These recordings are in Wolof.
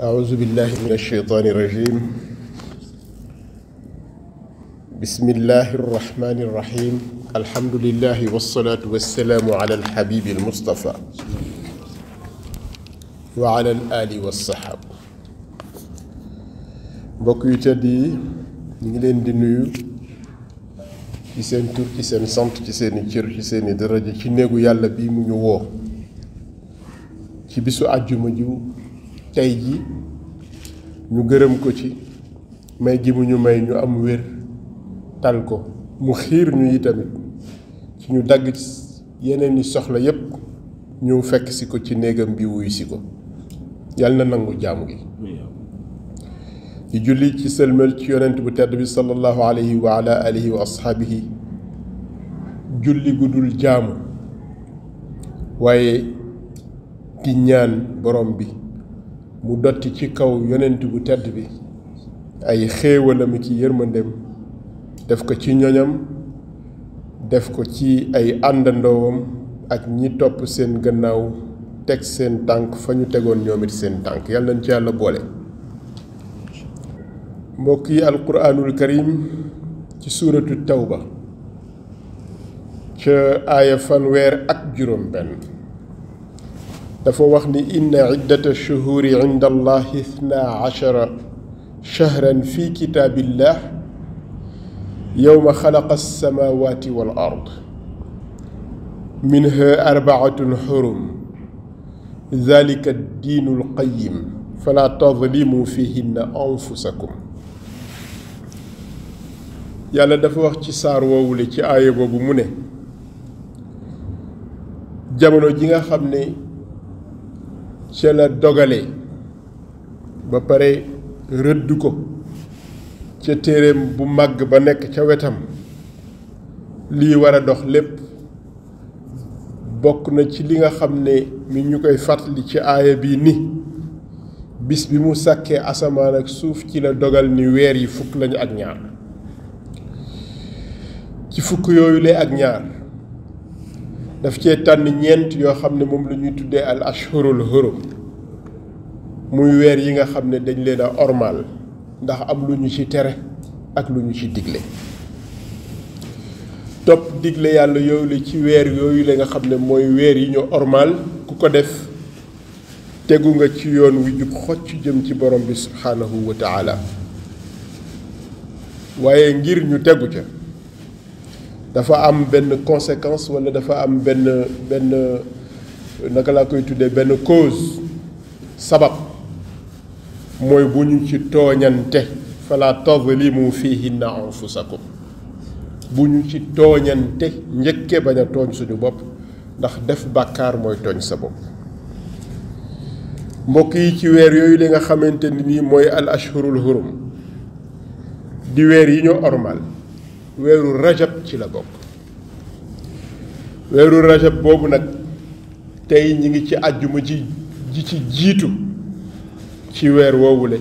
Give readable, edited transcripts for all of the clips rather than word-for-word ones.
أعوذ بالله من الشيطان الرجيم بسم الله الرحمن الرحيم الحمد لله والصلاة والسلام على الحبيب المصطفى وعلى الآل والصحابة mbokk yu tedd yi ñu ngi leen di nuyu ci seen tur ci seen sant ci seeni cër ci seeni daraja ci néegu yàlla bi mu ñu woo ci bisu àjjuma ju tey ji ñu gërëm ko ci may gi mu ñu may ñu am wér tal ko mu xiir ñu itamit ci ñu dagg yeneen i soxla yépp ñëw fekk si ko ci néegam bi wuyu si ko yàlla na nangu jaamu gi di julli ci sëlmal ci yonent bu tedd bi sallallahu alayhi wa ala alihi wa ashaabihi julli gu dul jaamu waaye di ñaan borom bi mu dotti ci kaw yonent bu tedd bi ay xéewalam ki yërmandem def ko ci ñoñam def ko ci ay àndandoowam ak ñi topp seen gannaaw teg seen tànk fa ñu tegoon ñoom it seen tànk yàlla nañ ci yàlla boole mbokk yi alquraanul karim ci suuratu tawba ca aaya fanweer ak juróom benn dafa wax ni inna iddata shuhuri inda allahi ithna ashara shahran fi kitaabillah yowma xalaqa alsamawati wal ard minha arbaatun xurum dalika addiinu alqayim fala tadlimu fihinna anfusakum yàlla dafa wax ci saar woowule ci aaya boobu mu ne jamono ji nga xam ne ca la dogale ba pare rëdd ko ca téereem bu màgg ba nekk ca wetam lii war a dox lépp bokk na ci li nga xam ne mi ñu koy fàttali ci aaya bii ni bis bi mu sàkkee asamaan ak suuf ci la dogal ni weer yi fukk lañu ak ñaar ci fukk yooyu lee ak ñaar daf cee tànn ñeent yoo xam ne moom la ñuy tuddee al ashhurul hurum muy weer yi nga xam ne dañ leen a ormal ndax am lu ñu ci tere ak lu ñu ci digle topp digle yàlla yooyu la ci weer yooyu la nga xam ne mooy weer yi ñu ormal ku ko def tegu nga ci yoon wi jub xocc jëm ci borom bi subhaanahu wa taala waaye ngir ñu tegu ca dafa am benn conséquence wala dafa am benn naka laa koy tuddee benn cause sabab mooy bu ñu ci tooñante fala tazlimu fihinna anfusakum bu ñu ci tooñante njëkke bañ a tooñ suñu bopp ndax def bàkkaar mooy tooñ sa bopp mbokk yi ci weer yooyu li nga xamante ni nii mooy al ashhurul hurum di weer yi ñu ormal weeru rajab ci la bokk weeru rajab boobu nag tey ñi ngi ci àjjuma ji ci jiitu ci weer woowule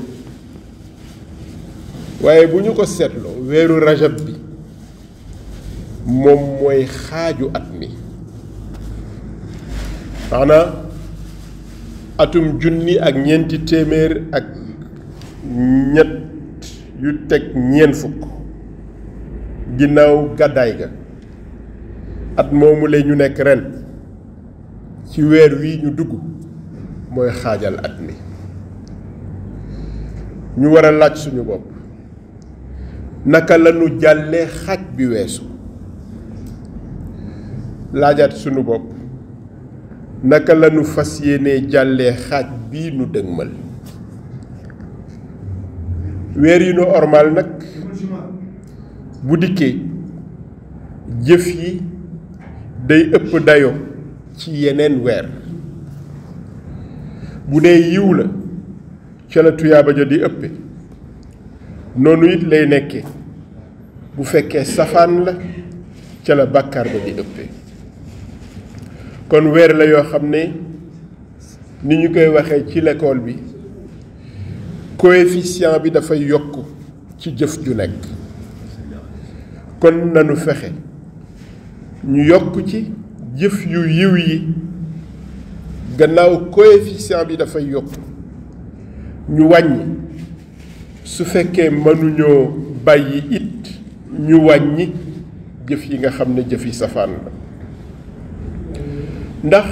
waaye bu ñu ko seetloo weeru rajab bi moom mooy xaaju at mi maanaam atum junni ak ñeenti téeméer ak ñett yu teg ñeent fukk ginnaaw gàddaay ga at moomu la ñu nekk ren ci weer wi ñu dugg mooy xaajal at mi ñu war a laaj suñu bopp naka lañu jàllee xaaj bi weesu laajaat suñu bopp naka lañu fas yéenee jàllee xaaj bii nu dëgmal weer yi nu ormal nag bu dikkee jëf yi day ëpp dayo ci yeneen weer bu dee yiw la ca la tuyaaba ja di ëppe noonu it lay nekke bu fekkee safaan la ca la bàkkaar ba di ëppe kon weer la yoo xam ne ni ñu koy waxee ci l'école bi coefficient bi dafay yokk ci jëf ju nekk kon nanu fexe ñu yokk ci jëf yu yiw yi gannaaw coefficient bi dafay yokk ñu wàññi su fekkee mënuñoo bàyyi it ñu wàññi jëf yi nga xam ne jëf yi safaan la ndax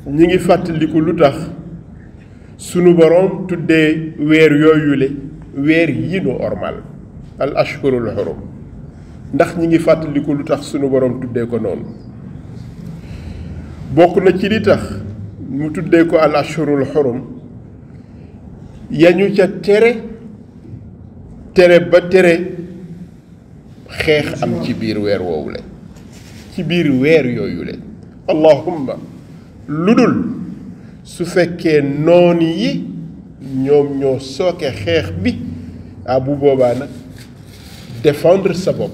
ñi ngi fàttaliku lu tax sunu boroom tuddee weer yooyule weer yi nu ormal al ashhurul hurum ndax ñi ngi fàttaliku lu tax sunu boroom tuddee ko noonu bokk na ci li tax mu tuddee ko al ashhurul hurum yañu ca tere ba tere xeex am ci biir weer woowule ci biir weer yooyule allahumma lu dul su fekkee noon yi ñoom ñoo sooke xeex bi bu boobaa nag défendre sa bopp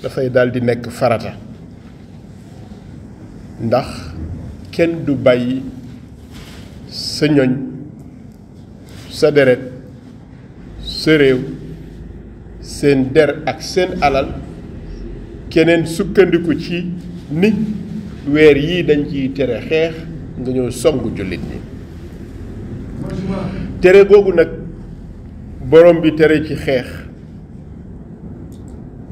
dafay daal di nekk farata ndax kenn du bàyyi sa ñoñ sa deret sa réew seen der ak seen alal keneen sukkandiku ci ni weer yii dañ ciy tere xeex nga ñëw songu jullit ñi tere googu nag borom bi tere ci xeex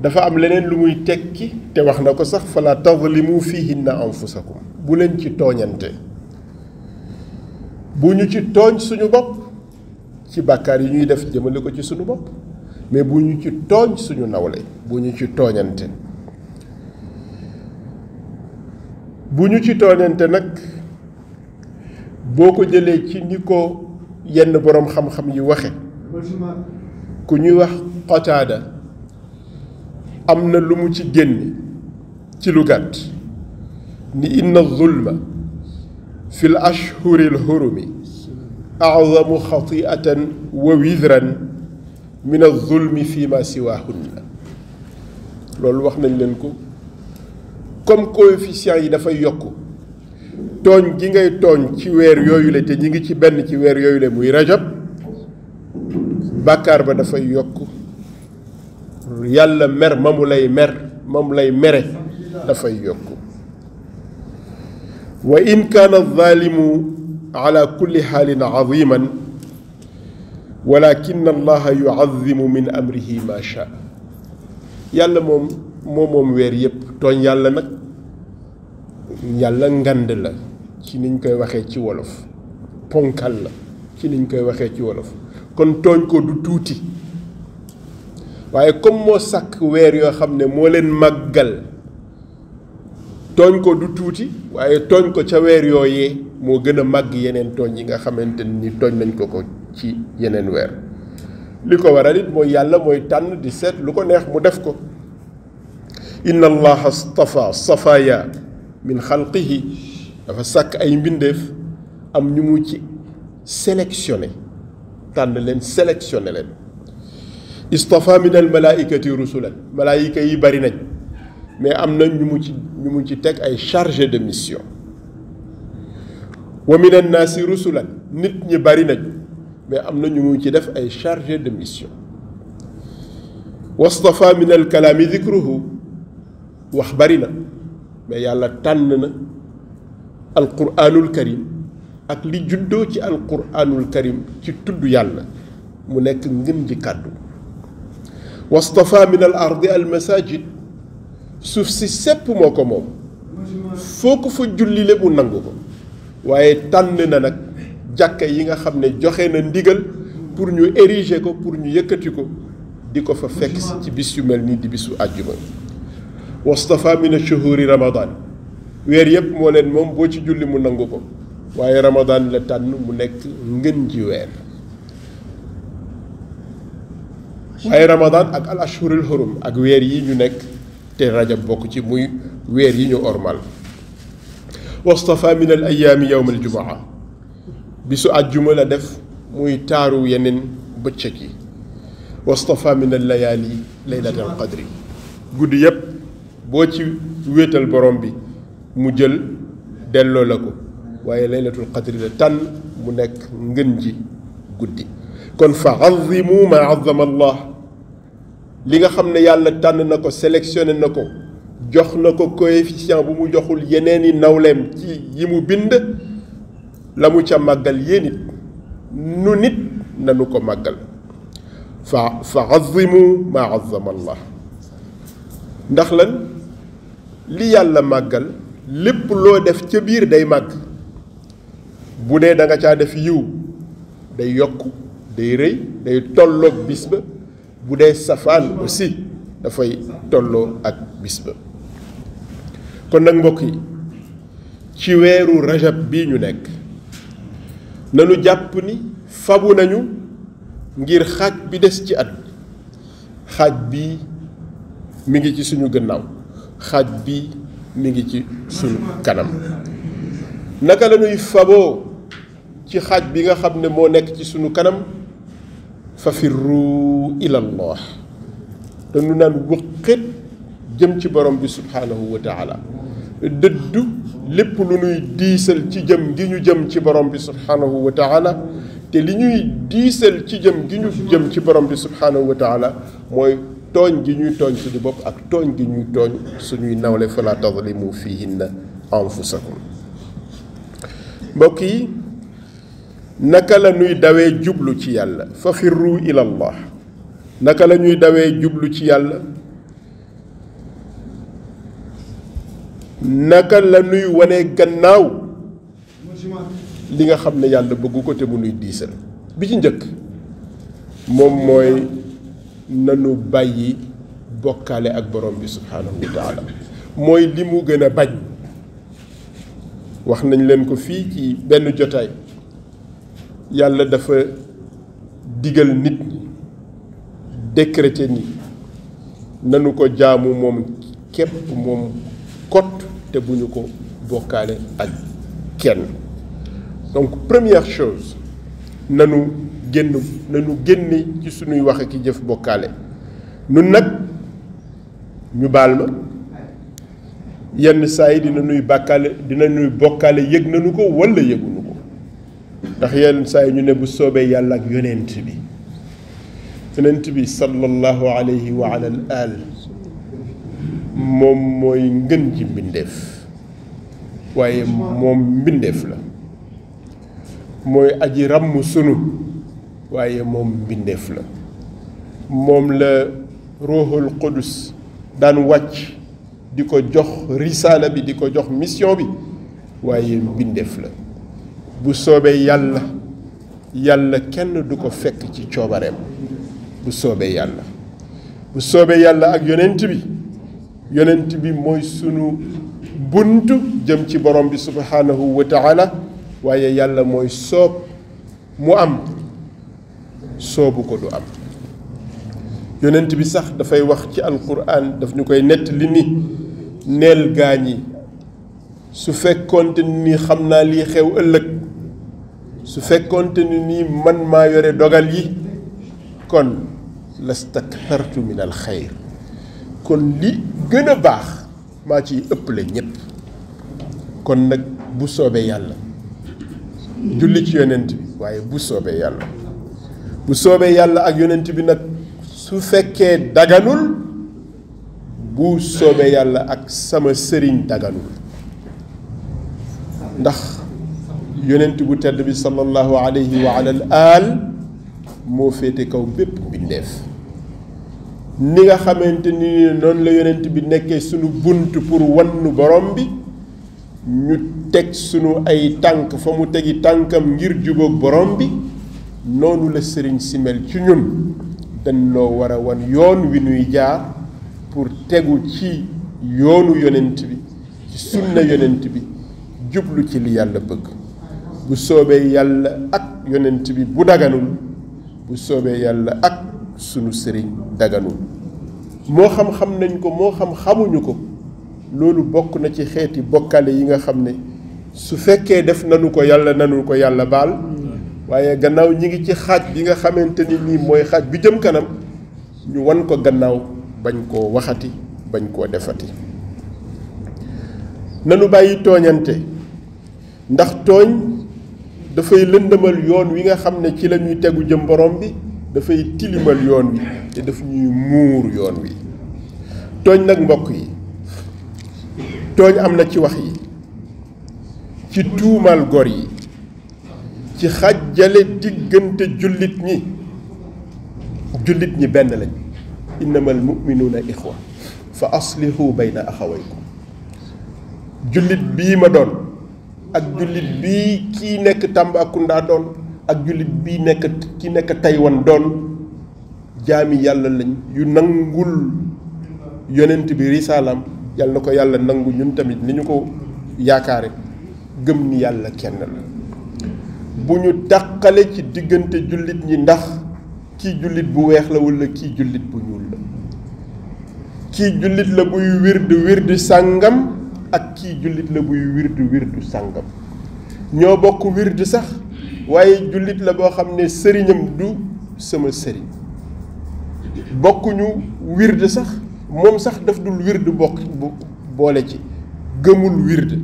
dafa am leneen lu muy tekki te wax na ko sax fala tazlimu fihinna anfusakum bu leen ci tooñante bu ñu ci tooñ suñu bopp ci bàkkaar yi ñuy def jëmale ko ci suñu bopp mais bu ñu ci tooñ suñu nawle bu ñu ci tooñante bu ñu ci tooñante nag boo ko jëlee ci ni ko yenn boroom xam-xam yi waxe ku ñuy wax Qataada am na lu mu ci génne ci lu gàtt ni inna zulma fi l ashhuri l hurumi azamu xatiatan wa widran min az-zulmi fi ma siwahunna loolu wax nañ leen ko comme coefficient yi dafay yokk tooñ gi ngay tooñ ci weer yooyu la te ñi ngi ci benn ci weer yooyu la muy rajab bàkkaar ba dafay yokk yàlla mer mamu lay mere dafay yokk wa in kaana az-zaalimu ala kulli xaalin aziman walakin allaha yuazimu min amrihi ma shaa yàlla moom weer yépp tooñ yàlla nag yàlla ngand la ci niñ koy waxee ci wolof ponkal la ci niñ koy waxee ci wolof kon tooñ ko du tuuti waaye comme moo sàkk weer yoo xam ne moo leen màggal tooñ ko du tuuti waaye tooñ ko ca weer yooyee moo gën a màgg yeneen tooñ yi nga xamante ni tooñ nañ ko ci yeneen weer li ko waral it mooy yàlla mooy tànn di seet lu ko neex mu def ko inna allaha stafa safaya min xalqihi dafa sàkk ay mbindeef am ñu mu ci sélectionné tànn leen sélectionné leen istafa min al malaikati rusulan malaayika yi bari nañ mais am na ñu mu ci teg ay chargé de mission wa min annaasi rusulan nit ñi bari nañ mais am na ñu mu ci def ay chargé de mission wastafa min al kalaami dikruhu wax bari na mais yàlla tànn na alquraanul karim ak li juddoo ci alquraanul karim ci tudd yàlla mu nekk ngën ji kàddu wastafa min al ardi al masajid suuf si sépp moo ko moom foo ko fa jullile mu nangu ko waaye tànn na nag jàkka yi nga xam ne joxe na ndigal pour ñu ériger ko pour ñu yëkkati ko di ko fa fekk si ci bis yu mel nii di bisu àjjuma wastafa min ash-shuhuri ramadan weer yépp moo leen moom boo ci julli mu nangu ko waaye ramadan la tànn mu nekk ngën ji weer waaye ramadan ak al ashhurul hurum ak weer yi ñu nekk te rajab bokk ci muy weer yi ñu ormal wastafa min al ayaami yowm al jumaa bisu àjjuma la def muy taaru yeneen bëccëg yi wastafa min al layaali laylat al qadri guddi yépp boo ci wéetal borom bi mu jël delloo la ko waaye laylatul qadri la tànn mu nekk ngën ji guddi kon fa azimu ma azama allah li nga xam ne yàlla tànn na ko sélectionné na ko jox na ko coefficient bu mu joxul yeneeni nawleem ci yi mu bind la mu ca màggal yéen it nu nit nanu ko màggal fa azimu ma azama allah ndax lan li yàlla màggal lépp loo def ca biir day màgg bu dee da nga caa def yiw day yokk day rëy day tolloog bis ba bu dee safaan aussi dafay tolloo ak bis ba kon nag mbokk yi ci weeru rajab bii ñu nekk nanu jàpp ni fabu nañu ngir xaaj bi des ci at xaaj bi mi ngi ci suñu gannaaw xaaj bi mi ngi ci suñu kanam naka la ñuy faboo ci xaaj bi nga xam ne moo nekk ci suñu kanam fa firru ila allah dañu naan wëqët jëm ci borom bi subhaanahu wa taala dëddu lépp lu ñuy diisal ci jëm gi ñu jëm ci borom bi subhaanahu wa taala te li ñuy diisal ci jëm gi ñu jëm ci borom bi subhaanahu wa taala mooy tooñ gi ñuy tooñ suñu bopp ak tooñ gi ñuy tooñ suñuy nawle fala tadlimu fihinna anfusakum mbokk yi naka la ñuy dawee jublu ci yàlla fa firru ila allah naka la ñuy dawee jublu ci yàlla naka la ñuy wane gannaaw li nga xam ne yàlla bëggu ko te mu nuy diisal bi ci njëkk moom mooy nanu bàyyi bokkaale ak borom bi subhaanahu wa taala mooy li mu gën a bañ wax nañ leen ko fii ci benn jotaay yàlla dafa digal nit ñi décréter ni nanu ko jaamu moom képp moom kot te bu ñu ko bokkaale ak kenn donc première chose nanu génne ci sunuy wax ak jëf bokkaale nun nag ñu baal ma yenn saa yi dina nuy bokkaale yëg nañu ko walla yëguñu ko ndax yenn saa yi ñu ne bu soobee yàlla ak yonent bi sallallahu alayhi wa ala al moom mooy ngën ji mbindeef waaye moom mbindeef la mooy aji ràmm sunu waaye moom mbindeef la moom la ruuxul qudus daan wàcc di ko jox risaala bi di ko jox mission bi waaye mbindeef la bu soobee yàlla kenn du ko fekk ci coobareem bu soobee yàlla ak yonent bi mooy sunu buntu jëm ci borom bi subhaanahu wa taala waaye yàlla mooy soob mu am soobu ko du am yonent bi sax dafay wax ci alquran daf ñu koy nett li ni neel gaañi su fekkoonte ni xam naa lii xew ëllëg su fekkoonte ni man maa yore dogal yi kon lastaktartu min al xayr kon li gën a baax maa ciy ëpple ñépp kon nag bu soobee yàlla julli ci yonent bi waaye bu soobee yàlla ak yonent bi nag su fekkee daganul bu soobee yàlla ak sama sëriñ daganul ndax yonent bu tedd bi sallallahu alayhi wa ala al moo féete kaw bépp mbindeef ni nga xamante ni noonu la yonent bi nekkee sunu bunt pour wannu borom bi ñu teg sunu ay tànk fa mu tegi tànkam ngir jubóog borom bi noonu la sëriñ si mel ci ñun dañ loo war a wan yoon wi nuy jaar pour tegu ci yoonu yonent bi ci sunna yonent bi jublu ci li yàlla bëgg bu soobee yàlla ak yonent bi bu daganul bu soobee yàlla ak sunu sëriñ daganul moo xam nañ ko moo xamuñu ko loolu bokk na ci xeeti bokkale yi nga xam ne su fekkee def nanu ko yàlla baal waaye gannaaw ñi ngi ci xaaj bi nga xamante ni nii mooy xaaj bi jëm kanam ñu wan ko gannaaw bañ koo waxati bañ koo defati nanu bàyyi tooñante ndax tooñ dafay lëndëmal yoon wi nga xam ne ci la ñuy tegu jëm borom bi dafay tilimal yoon wi te daf ñuy muur yoon wi tooñ nag mbokk yi tooñ am na ci wax yi ci tuumaal gor yi ci xàjjale diggante jullit ñi benn lañ innamal mu'minuuna ixwa fa aslihu bayna axawaykum jullit bii ma doon ak jullit bii kii nekk Tambacounda doon ak jullit bii ki nekk Taïwan doon jaami yàlla lañ yu nangul yonent bi risaalam yàlla na ko yàlla nangu ñun tamit ni ñu ko yaakaare gëm ni yàlla kenn la bu ñu tàqale ci diggante jullit ñi ndax kii jullit bu weex la walla kii jullit bu ñuul la kii jullit la buy wirdu sàngam ak kii jullit la buy wirdu sàngam ñoo bokk wirdu sax waaye jullit la boo xam ne sëriñam du sama sëriñ bokkuñu wirdu sax moom sax daf dul wirdu bokk boole ci gëmul wirdu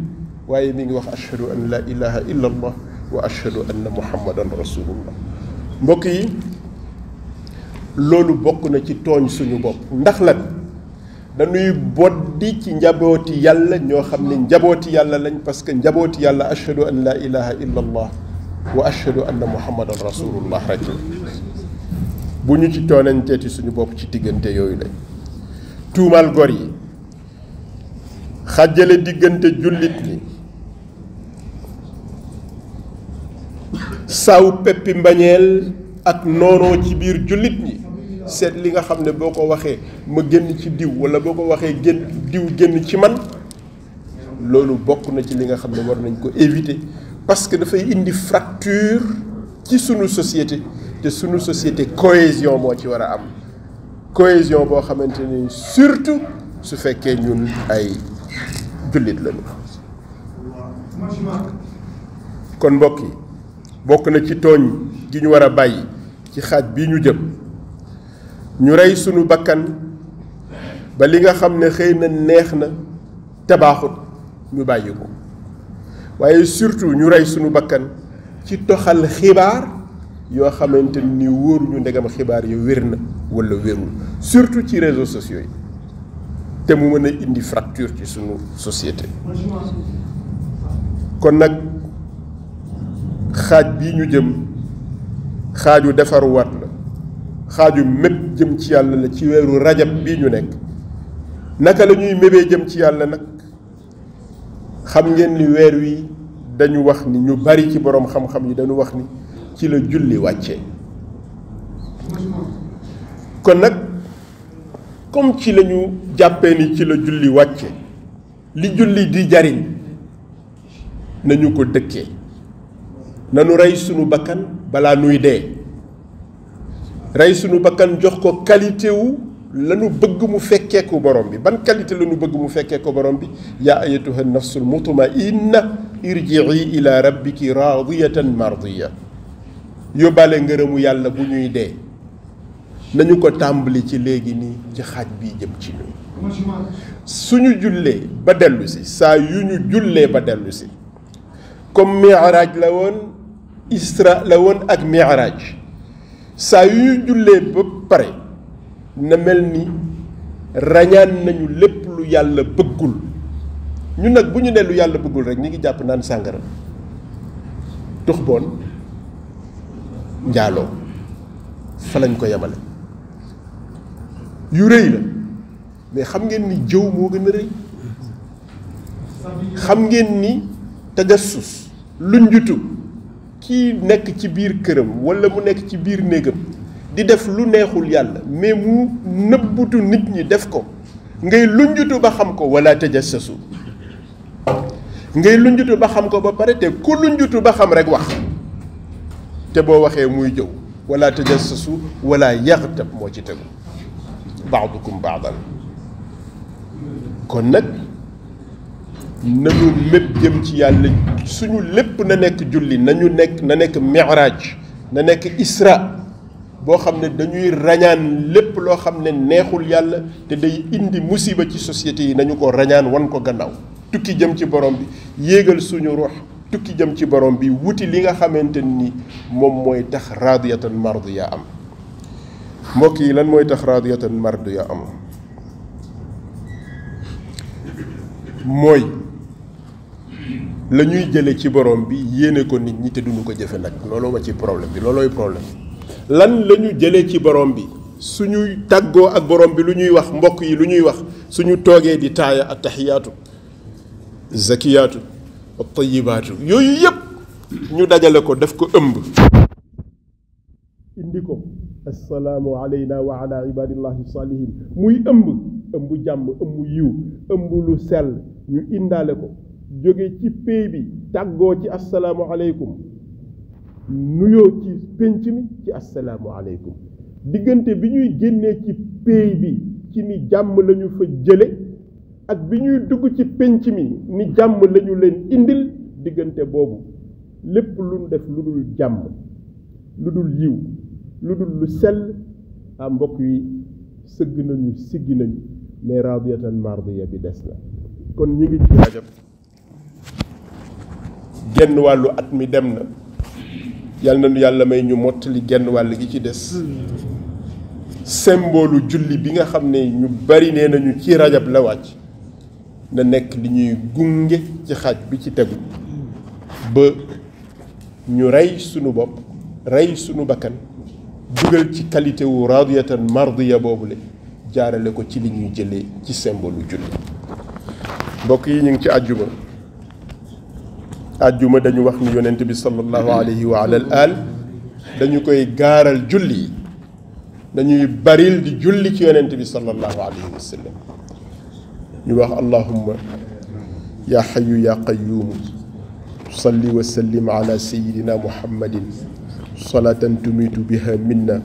waaye mi ngi wax ashhadu an la ilaha illa allah wa ashhadu anna muhammadan rasulullah mbokk yi loolu bokk na ci tooñ suñu bopp ndax lan dañuy boddi ci njabooti yàlla ñoo xam ne njabooti yàlla lañ parce que njabooti yàlla ashhadu an la ilaha illa allah wa ashhadu anna muhammadan rasulullah rek bu ñu ci toonañteeti suñu bopp ci diggante yooyu lañ tuumaal gor yi xàjjale diggante jullit ñi saw peppi mbañeel ak noonoo ci biir jullit ñi seet li nga xam ne boo ko waxee ma génn ci diw walla boo ko waxee diw génn ci man loolu bokk na ci li nga xam ne war nañ ko éviter parce que dafay indi fracture ci sunu société te sunu société cohésion moo ci war a am cohésion boo xamante ni surtout su fekkee ñun ay jullit lañu kon mbokk yi bokk na ci tooñ gi ñu war a bàyyi ci xaaj bii ñu jëm ñu rey sunu bakkan ba li nga xam ne xëy na neex na te baaxut ñu bàyyi ko waaye surtout ñu rey sunu bakkan ci toxal xibaar yoo xamante ni wóoruñu ndegam xibaar yi wér na walla wérul surtout ci réseaux sociaux yi te mu mën a indi fracture ci sunu société kon nag xaaj bii ñu jëm xaaju defaruwaat la xaaju mépp jëm ci yàlla la ci weeru rajab bii ñu nekk naka la ñuy mébee jëm ci yàlla nag xam ngeen ni weer wi dañu wax ni ñu bari ci boroom xam-xam yi dañu wax ni ci la julli wàccee kon nag comme ci la ñu jàppee ni ci la julli wàcce li julli di jariñ nañu ko dëkkee nanu rey sunu bakkan balaa nuy dee rey sunu bakkan jox ko qualité wu lanu bëgg mu fekkee ko borom bi ban qualité lanu bëgg mu fekkee ko borom bi yaa ayatuha nafsul mutmainna irjii ila rabbiki radiyatan mardiya yóbbaale ngërëmu yàlla bu ñuy dee nañu ko tàmbali ci léegi nii ci xaaj bii jëm ci ñun suñu jullee ba dellu si saa yu ñu jullee ba dellu si comme mi'raaj la woon isra la woon ak mi'raaj saa yu ñu jullee ba pare na mel ni rañaan nañu lépp lu yàlla bëggul ñun nag bu ñu ne lu yàlla bëggul rek ñi ngi jàpp naan sàngara tux boon njaaloo fa lañ ko yemale yu rëy la mais xam ngeen ni jëw moo gën a rëy xam ngeen ni tajassus lu njutu kii nekk ci biir këram walla mu nekk ci biir néegam di def lu neexul yàlla mais mu nëbbutu nit ñi def ko ngay lunjutu ba xam ko wala tajassasu ngay lunjutu ba xam ko ba pare te ku lunjutu ba xam rek wax te boo waxee muy jëw wala tajassasu wala yaxtab moo ci tegu baadukum baadan kon nag nañu mépp jëm ci yàlla suñu lépp na nekk julli na nekk mi'raaj na nekk isra boo xam ne dañuy rañaan lépp loo xam ne neexul yàlla te day indi musiba ci société yi nañu ko rañaan wan ko gannaaw tukki jëm ci borom bi yéegal suñu ruux tukki jëm ci borom bi wuti li nga xamante ni moom mooy tax radiyatan mardiya am mbokk yi lan mooy tax radiyatan mardiya am la ñuy jële ci borom bi yéene ko nit ñi te duñu ko jëfe nag looloo ma ci problème bi loolooy problème lan la ñu jëlee ci borom bi suñuy tàggoo ak borom bi lu ñuy wax mbokk yi lu ñuy wax suñu toogee di taaya attahiyaatu zakiyaatu at-tayyibaatu yooyu yëpp ñu dajale ko def ko ëmb indi ko assalaamu alayna wa ala ibadillahi salihin muy ëmb jàmm ëmb yiw ëmb lu sell ñu indaale ko jóge ci péey bi tàggoo ci assalaamu aleykum nuyoo ci pénc mi ci assalaamu aleykum diggante bi ñuy génnee ci péey bi ci ni jàmm lañu fa jële ak bi ñuy dugg ci pénc mi ni jàmm lañu leen indil diggante boobu lépp lu def lu dul jàmm lu dul yiw lu dul lu sell a mbokk yi sëgg nañu siggi nañu mais radiyatan mardiya bi des na kon ñi ngi ci rajab genn wàllu at mi dem na yal na nu yàlla may ñu mottali genn wàll gi ci des symbole julli bi nga xam ne ñu bari nee nañu ci rajab la wàcc na nekk li ñuy gunge ci xaaj bi ci tegu ba ñu rey sunu bopp rey sunu bakkan dugal ci qualité wu radiyatan mardiya boobule jaarale ko ci li ñuy jëlee ci symbole julli mbokk yi ñu ngi ci àjjuma dañu wax ni yonent bi sallallahu alayhi wa ala al dañu koy gaaral julli yi dañuy baril di julli ci yonent bi sallallahu alayhi wa sallam ñu wax allahumma ya hayyu ya qayyum salli wa sallim ala sayyidina muhammadin salatan tumitu biha minna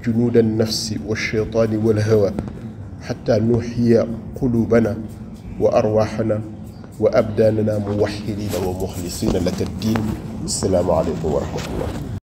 junuud an-nafsi wash-shaytaani wal-hawa hatta nuhyiya qulubana wa arwahana wa abdanana muwahhidina wa mukhlisina laka ad-din. Assalamu alaykum wa rahmatullah.